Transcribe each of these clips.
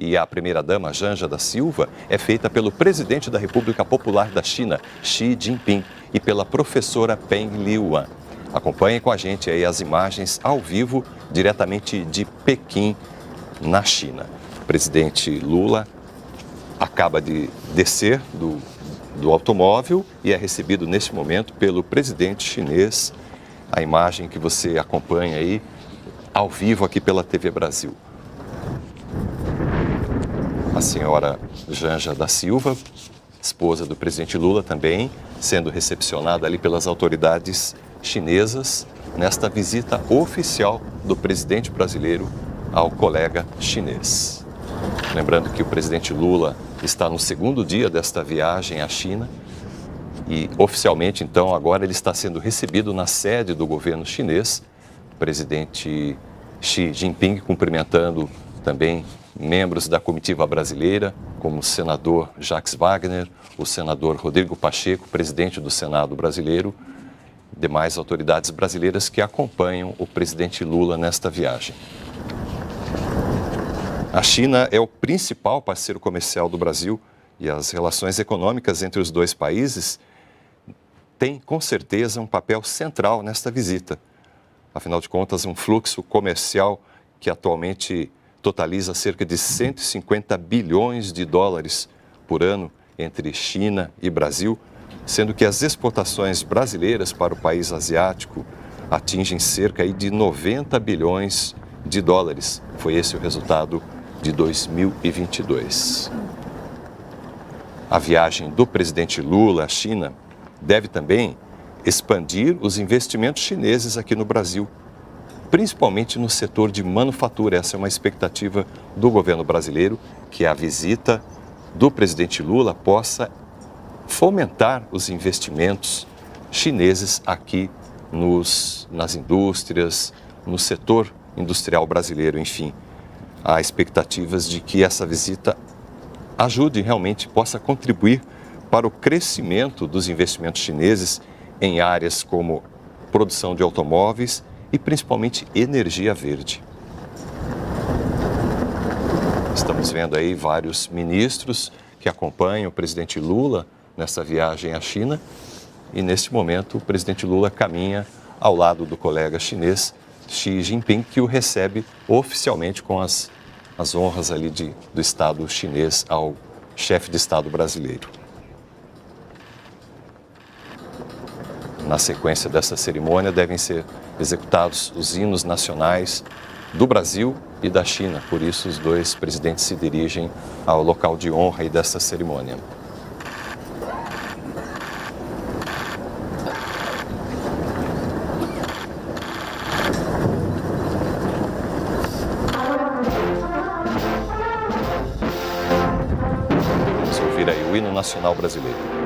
e a primeira-dama Janja da Silva é feita pelo presidente da República Popular da China, Xi Jinping, e pela professora Peng Liyuan. Acompanhe com a gente aí as imagens ao vivo, diretamente de Pequim, na China. O presidente Lula acaba de descer do automóvel e é recebido neste momento pelo presidente chinês. A imagem que você acompanha aí ao vivo aqui pela TV Brasil. A senhora Janja da Silva, esposa do presidente Lula, também sendo recepcionada ali pelas autoridades chinesas nesta visita oficial do presidente brasileiro ao colega chinês. Lembrando que o presidente Lula está no segundo dia desta viagem à China e oficialmente, então, agora ele está sendo recebido na sede do governo chinês. O presidente Xi Jinping cumprimentando também membros da comitiva brasileira, como o senador Jacques Wagner, o senador Rodrigo Pacheco, presidente do Senado brasileiro, demais autoridades brasileiras que acompanham o presidente Lula nesta viagem. A China é o principal parceiro comercial do Brasil e as relações econômicas entre os dois países têm, com certeza, um papel central nesta visita. Afinal de contas, um fluxo comercial que atualmente totaliza cerca de 150 bilhões de dólares por ano entre China e Brasil, sendo que as exportações brasileiras para o país asiático atingem cerca de 90 bilhões de dólares. Foi esse o resultado de 2022. A viagem do presidente Lula à China deve também expandir os investimentos chineses aqui no Brasil, principalmente no setor de manufatura. Essa é uma expectativa do governo brasileiro, que a visita do presidente Lula possa fomentar os investimentos chineses aqui nas indústrias, no setor industrial brasileiro, enfim. Há expectativas de que essa visita ajude realmente, possa contribuir para o crescimento dos investimentos chineses em áreas como produção de automóveis e principalmente energia verde. Estamos vendo aí vários ministros que acompanham o presidente Lula nessa viagem à China e neste momento o presidente Lula caminha ao lado do colega chinês Xi Jinping, que o recebe oficialmente com as honras ali do Estado chinês ao chefe de Estado brasileiro. Na sequência dessa cerimônia devem ser executados os hinos nacionais do Brasil e da China. Por isso, os dois presidentes se dirigem ao local de honra dessa cerimônia. Vamos ouvir aí o hino nacional brasileiro.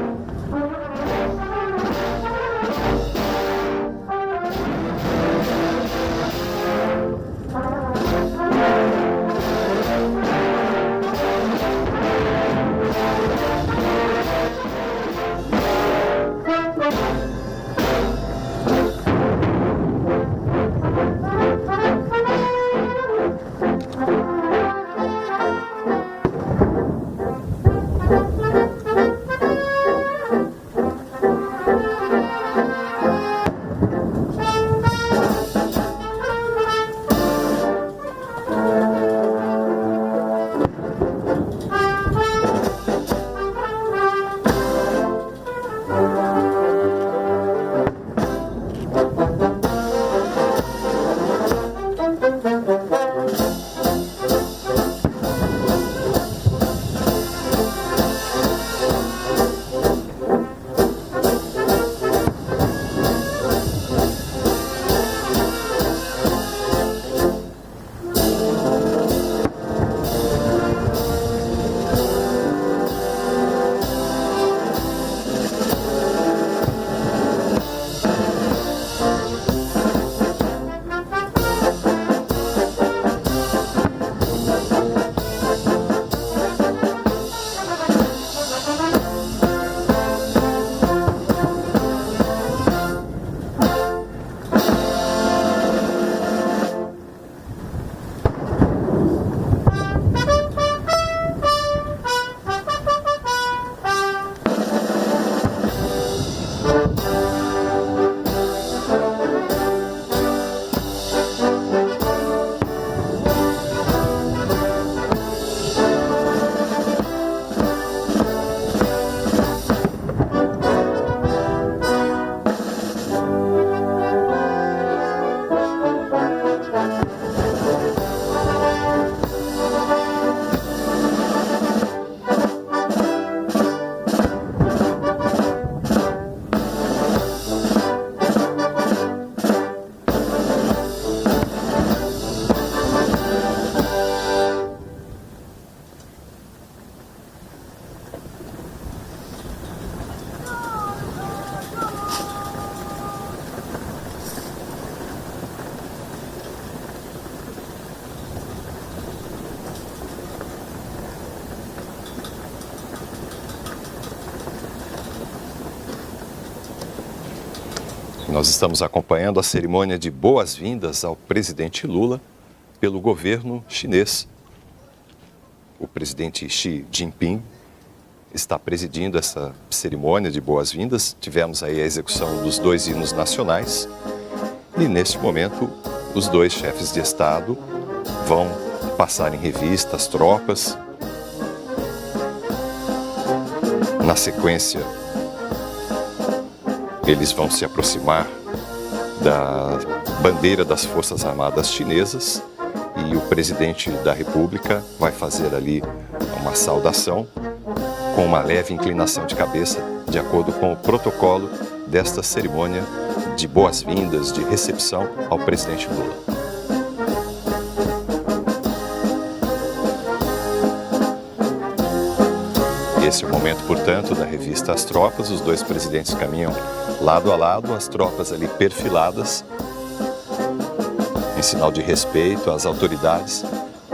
Nós estamos acompanhando a cerimônia de boas-vindas ao presidente Lula pelo governo chinês. O presidente Xi Jinping está presidindo essa cerimônia de boas-vindas. Tivemos aí a execução dos 2 hinos nacionais e, neste momento, os 2 chefes de Estado vão passar em revista as tropas. Na sequência, eles vão se aproximar da bandeira das Forças Armadas chinesas e o presidente da República vai fazer ali uma saudação com uma leve inclinação de cabeça, de acordo com o protocolo desta cerimônia de boas-vindas, de recepção ao presidente Lula. Esse é o momento, portanto, da revista às tropas. Os 2 presidentes caminham lado a lado, as tropas ali perfiladas, em sinal de respeito às autoridades,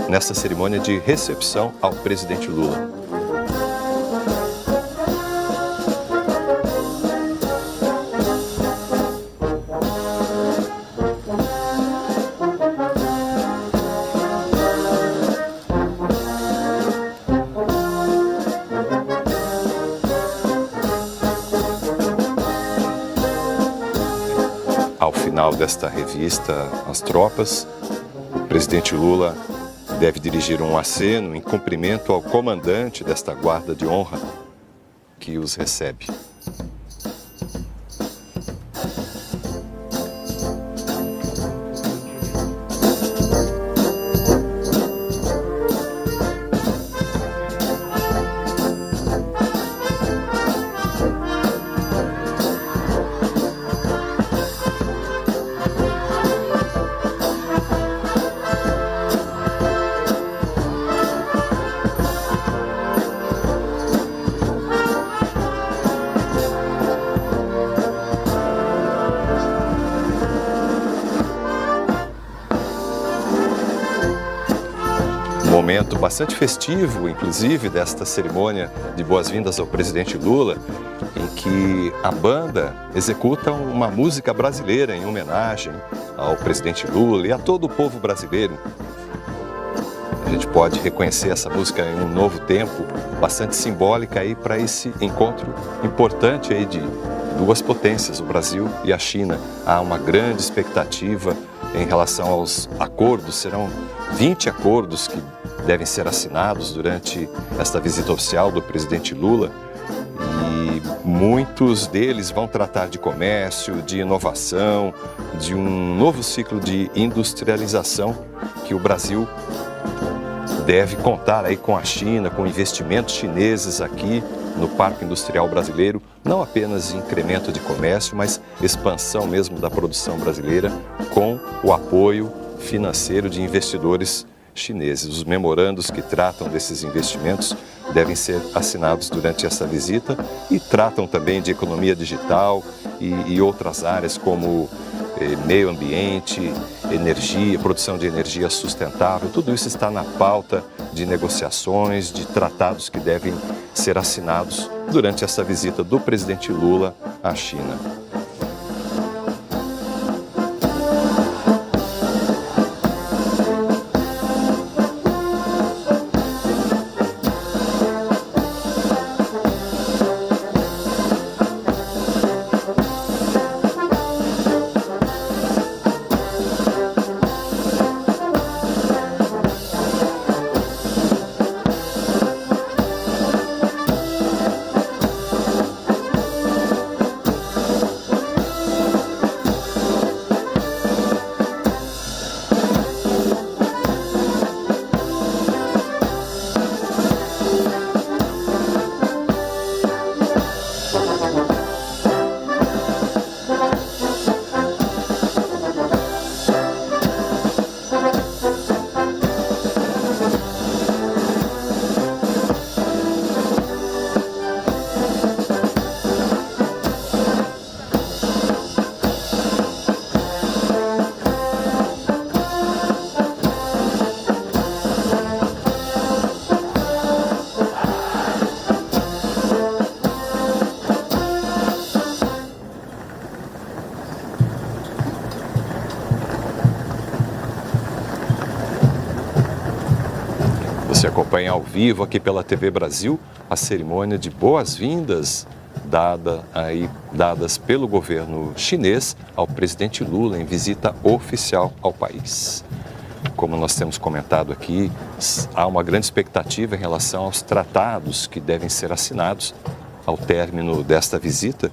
nessa cerimônia de recepção ao presidente Lula. Ao final desta revista às tropas, o presidente Lula deve dirigir um aceno em cumprimento ao comandante desta guarda de honra que os recebe. Momento bastante festivo, inclusive, desta cerimônia de boas-vindas ao presidente Lula, em que a banda executa uma música brasileira em homenagem ao presidente Lula e a todo o povo brasileiro. A gente pode reconhecer essa música em um novo tempo, bastante simbólica aí para esse encontro importante aí de 2 potências, o Brasil e a China. Há uma grande expectativa em relação aos acordos, serão 20 acordos que devem ser assinados durante esta visita oficial do presidente Lula e muitos deles vão tratar de comércio, de inovação, de um novo ciclo de industrialização que o Brasil deve contar aí com a China, com investimentos chineses aqui no Parque Industrial Brasileiro, não apenas incremento de comércio, mas expansão mesmo da produção brasileira com o apoio financeiro de investidores chineses. Os memorandos que tratam desses investimentos devem ser assinados durante essa visita e tratam também de economia digital e outras áreas como meio ambiente, energia, produção de energia sustentável. Tudo isso está na pauta de negociações, de tratados que devem ser assinados durante essa visita do presidente Lula à China. Você acompanha ao vivo aqui pela TV Brasil a cerimônia de boas-vindas dadas pelo governo chinês ao presidente Lula em visita oficial ao país. Como nós temos comentado aqui, há uma grande expectativa em relação aos tratados que devem ser assinados ao término desta visita.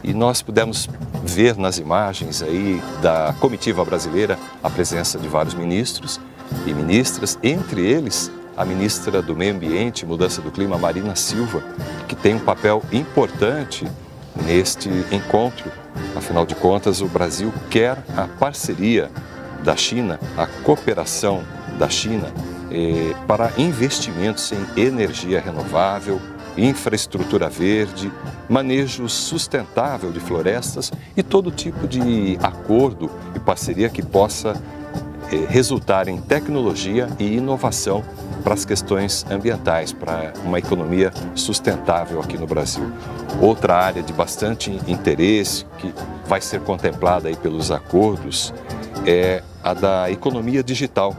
E nós pudemos ver nas imagens aí da comitiva brasileira a presença de vários ministros e ministras, entre eles a ministra do Meio Ambiente e Mudança do Clima, Marina Silva, que tem um papel importante neste encontro. Afinal de contas, o Brasil quer a parceria da China, a cooperação da China para investimentos em energia renovável, infraestrutura verde, manejo sustentável de florestas e todo tipo de acordo e parceria que possa resultar em tecnologia e inovação para as questões ambientais, para uma economia sustentável aqui no Brasil. Outra área de bastante interesse que vai ser contemplada aí pelos acordos é a da economia digital.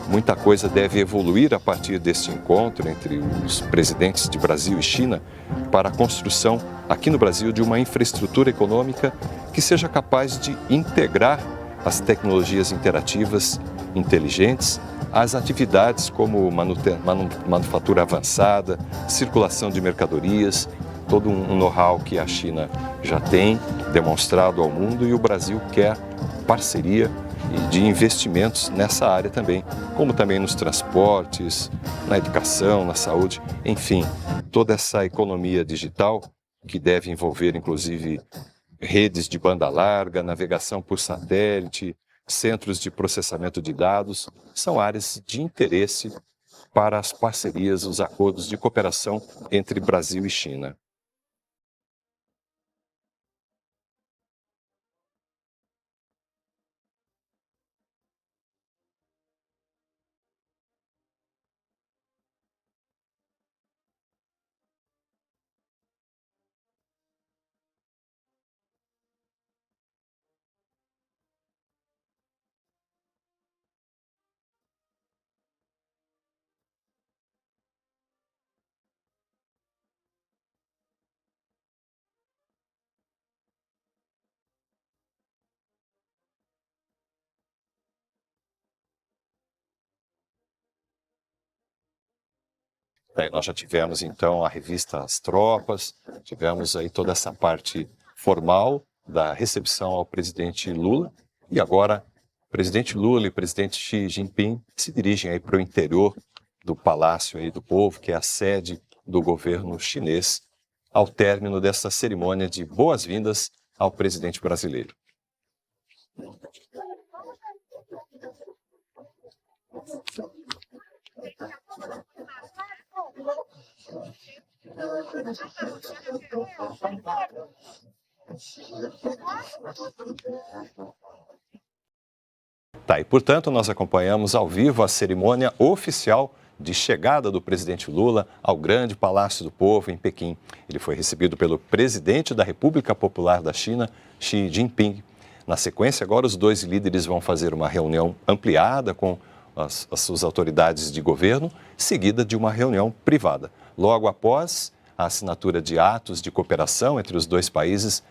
Muita coisa deve evoluir a partir deste encontro entre os presidentes de Brasil e China para a construção aqui no Brasil de uma infraestrutura econômica que seja capaz de integrar as tecnologias interativas inteligentes às atividades como manufatura avançada, circulação de mercadorias, todo um know-how que a China já tem demonstrado ao mundo e o Brasil quer parceria e de investimentos nessa área também, como também nos transportes, na educação, na saúde, enfim, toda essa economia digital que deve envolver inclusive redes de banda larga, navegação por satélite, centros de processamento de dados, são áreas de interesse para as parcerias, os acordos de cooperação entre Brasil e China. Nós já tivemos, então, a revista As Tropas, tivemos aí toda essa parte formal da recepção ao presidente Lula, e agora o presidente Lula e o presidente Xi Jinping se dirigem aí para o interior do Palácio aí do Povo, que é a sede do governo chinês, ao término dessa cerimônia de boas-vindas ao presidente brasileiro. E portanto nós acompanhamos ao vivo a cerimônia oficial de chegada do presidente Lula ao grande Palácio do Povo em Pequim. Ele foi recebido pelo presidente da República Popular da China, Xi Jinping. Na sequência, agora os dois líderes vão fazer uma reunião ampliada com as suas autoridades de governo, seguida de uma reunião privada. Logo após a assinatura de atos de cooperação entre os dois países,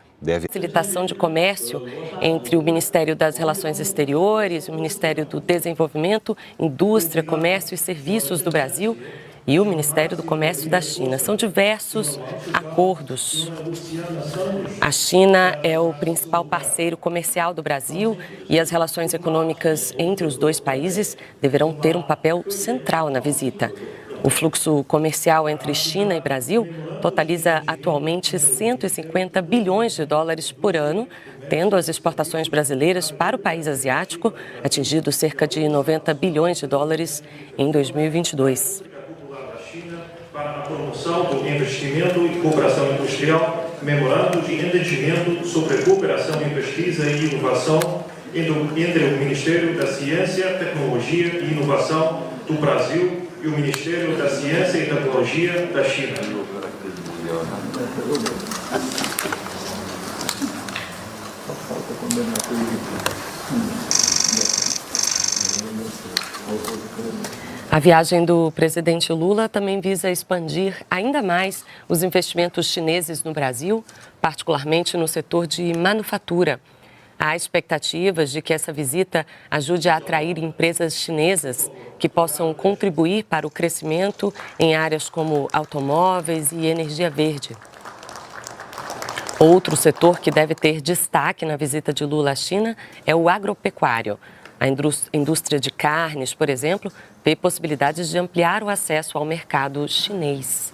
facilitação de comércio entre o Ministério das Relações Exteriores, o Ministério do Desenvolvimento, Indústria, Comércio e Serviços do Brasil e o Ministério do Comércio da China. São diversos acordos. A China é o principal parceiro comercial do Brasil e as relações econômicas entre os dois países deverão ter um papel central na visita. O fluxo comercial entre China e Brasil totaliza atualmente 150 bilhões de dólares por ano, tendo as exportações brasileiras para o país asiático atingido cerca de 90 bilhões de dólares em 2022. Para a promoção do investimento e cooperação industrial, memorando de entendimento sobre cooperação em pesquisa e inovação entre o Ministério da Ciência, Tecnologia e Inovação do Brasil e o Ministério da Ciência e Tecnologia da China. A viagem do presidente Lula também visa expandir ainda mais os investimentos chineses no Brasil, particularmente no setor de manufatura. Há expectativas de que essa visita ajude a atrair empresas chinesas que possam contribuir para o crescimento em áreas como automóveis e energia verde. Outro setor que deve ter destaque na visita de Lula à China é o agropecuário. A indústria de carnes, por exemplo, vê possibilidades de ampliar o acesso ao mercado chinês.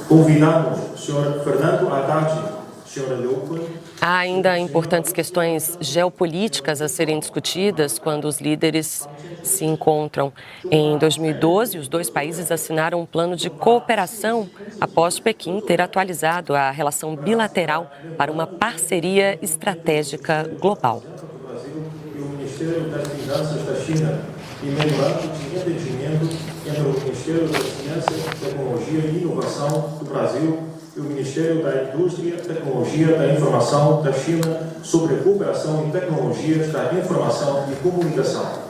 Convidamos o Sr. Fernando Haddad, Sra. Liu Kun. Há ainda importantes questões geopolíticas a serem discutidas quando os líderes se encontram. Em 2012, os dois países assinaram um plano de cooperação após Pequim ter atualizado a relação bilateral para uma parceria estratégica global. E o Ministério das Finanças da China e memorando de entendimento entre o Ministério da Ciência, Tecnologia e Inovação do Brasil e o Ministério da Indústria, Tecnologia da Informação da China sobre a cooperação em tecnologias da informação e comunicação.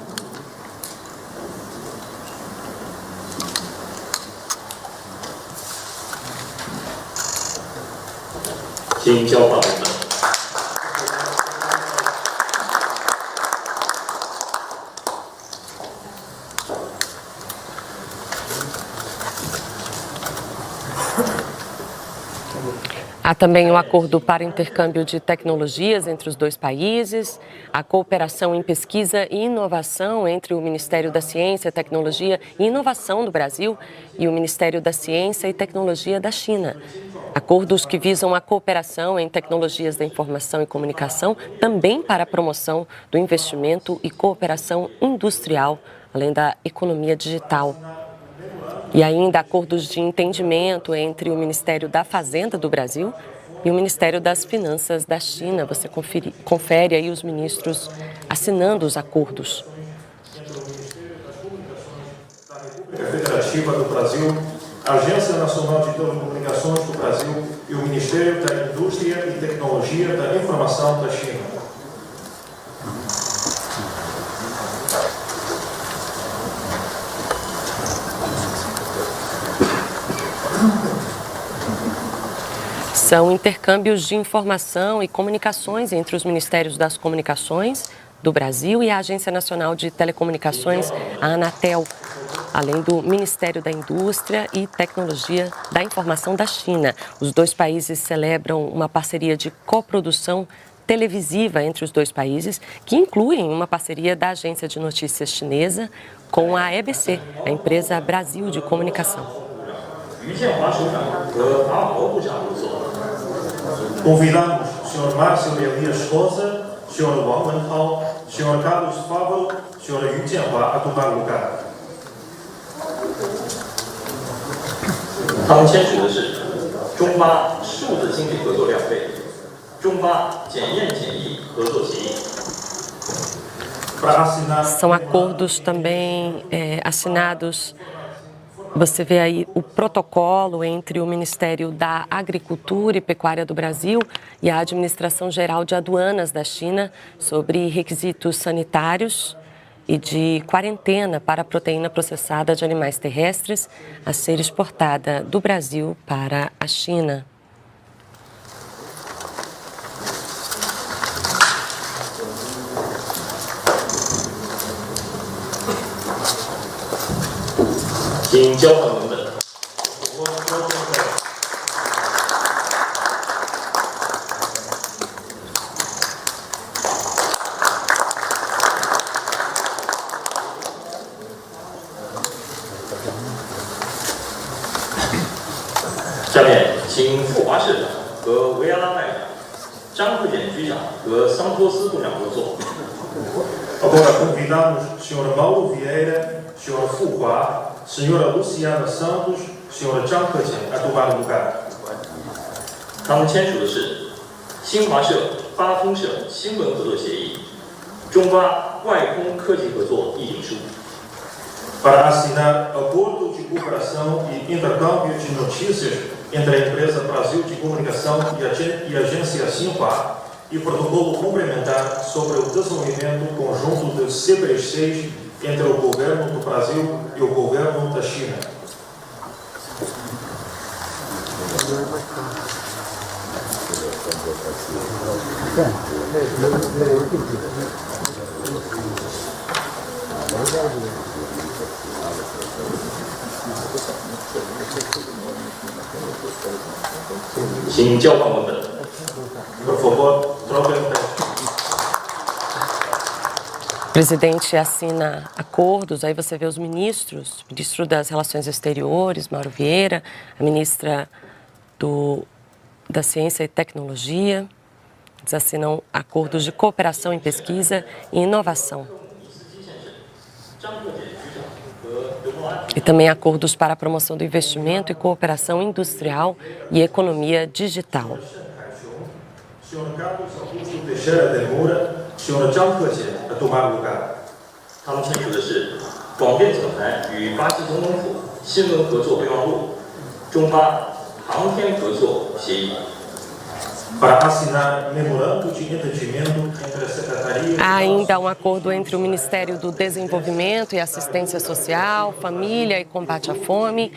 Há também um acordo para intercâmbio de tecnologias entre os dois países, a cooperação em pesquisa e inovação entre o Ministério da Ciência, Tecnologia e Inovação do Brasil e o Ministério da Ciência e Tecnologia da China. Acordos que visam a cooperação em tecnologias da informação e comunicação, também para a promoção do investimento e cooperação industrial, além da economia digital. E ainda acordos de entendimento entre o Ministério da Fazenda do Brasil e o Ministério das Finanças da China. Você confere aí os ministros assinando os acordos. A Federativa do Brasil, a Agência Nacional de Telecomunicações do Brasil e o Ministério da Indústria e Tecnologia da Informação da China. São intercâmbios de informação e comunicações entre os Ministérios das Comunicações do Brasil e a Agência Nacional de Telecomunicações, a Anatel, além do Ministério da Indústria e Tecnologia da Informação da China. Os dois países celebram uma parceria de coprodução televisiva entre os dois países, que incluem uma parceria da agência de notícias chinesa com a EBC, a empresa Brasil de Comunicação. Convidamos o Sr. Márcio Elias Rosa, Sr. Wang Wenhao, Sr. Carlos Fávaro, Sr. Yu Jianhua a tomar lugar. 他们签署的是中巴数字经济合作两倍、中巴检验检疫合作协议。 São acordos também assinados. Você vê aí o protocolo entre o Ministério da Agricultura e Pecuária do Brasil e a Administração Geral de Aduanas da China sobre requisitos sanitários e de quarentena para a proteína processada de animais terrestres a ser exportada do Brasil para a China. Agora convidamos o Sr. Mauro Vieira, Sr. Fu Hua, Sra. Luciana Santos, Sr. Zhang Keqian a tomar lugar. 他们签署的是新华社巴通社新闻合作协议、中巴外空科技合作议定书。 Para assinar acordo de cooperação e intercâmbio de notícias entre a empresa Brasil de Comunicação e a agência Xinhua e o protocolo complementar sobre o desenvolvimento conjunto de CPR6 entre o governo do Brasil e o governo da China. Por favor, troquem o texto. O presidente assina acordos, aí você vê os ministros, o ministro das Relações Exteriores, Mauro Vieira, a ministra da Ciência e Tecnologia. Eles assinam acordos de cooperação em pesquisa e inovação. E também acordos para a promoção do investimento e cooperação industrial e economia digital. Senhor Carlos Augusto Teixeira de Moura, senhora Zhang Keqian a tomar lugar. 他们签署的是广电总台与巴西总统府新闻合作备忘录、中巴航天合作协议。 Para assinar memorando de entendimento entre a Secretaria... Há ainda um acordo entre o Ministério do Desenvolvimento e Assistência Social, Família e Combate à Fome,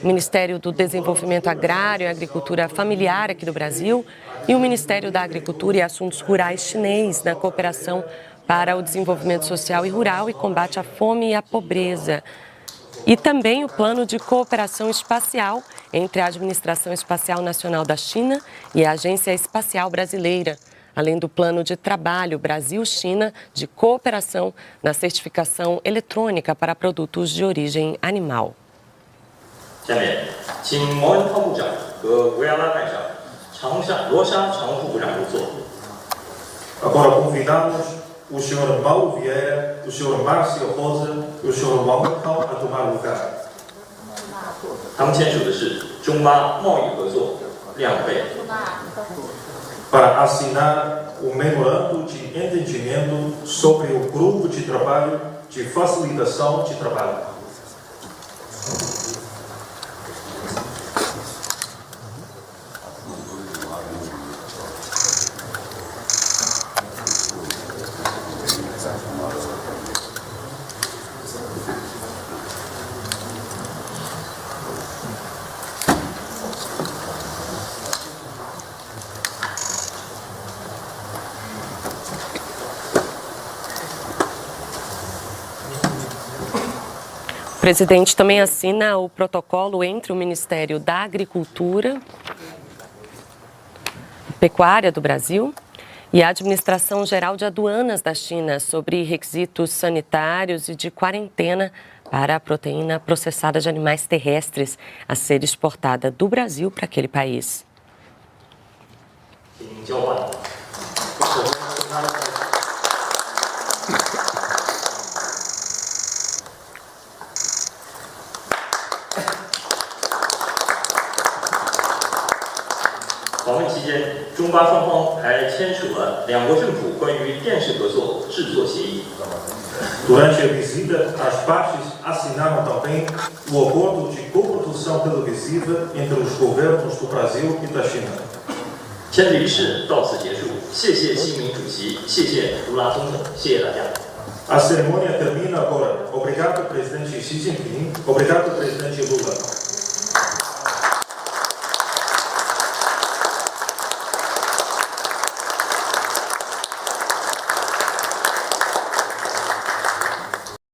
o Ministério do Desenvolvimento Agrário e Agricultura Familiar aqui do Brasil e o Ministério da Agricultura e Assuntos Rurais chinês na cooperação para o desenvolvimento social e rural e combate à fome e à pobreza. E também o plano de cooperação espacial entre a Administração Espacial Nacional da China e a Agência Espacial Brasileira, além do plano de trabalho Brasil-China de cooperação na certificação eletrônica para produtos de origem animal. 下面，请毛文涛部长和维亚拉外长罗莎常务副部长入座。 Agora convidamos o senhor Mauro Vieira, o senhor Márcio Rosa e o senhor Wang a tomar lugar. 他们签署的是中巴贸易合作2倍。 Para assinar o memorando de entendimento sobre o grupo de trabalho de facilitação de trabalho. O presidente também assina o protocolo entre o Ministério da Agricultura e Pecuária do Brasil e a Administração Geral de Aduanas da China sobre requisitos sanitários e de quarentena para a proteína processada de animais terrestres a ser exportada do Brasil para aquele país. Durante a visita, as partes assinaram também o acordo de coprodução televisiva entre os governos do Brasil e da China. 签字仪式到此结束，谢谢习近平主席，谢谢卢拉总统，谢谢大家。 A cerimônia termina agora. Obrigado, presidente Xi Jinping. Obrigado, presidente Lula.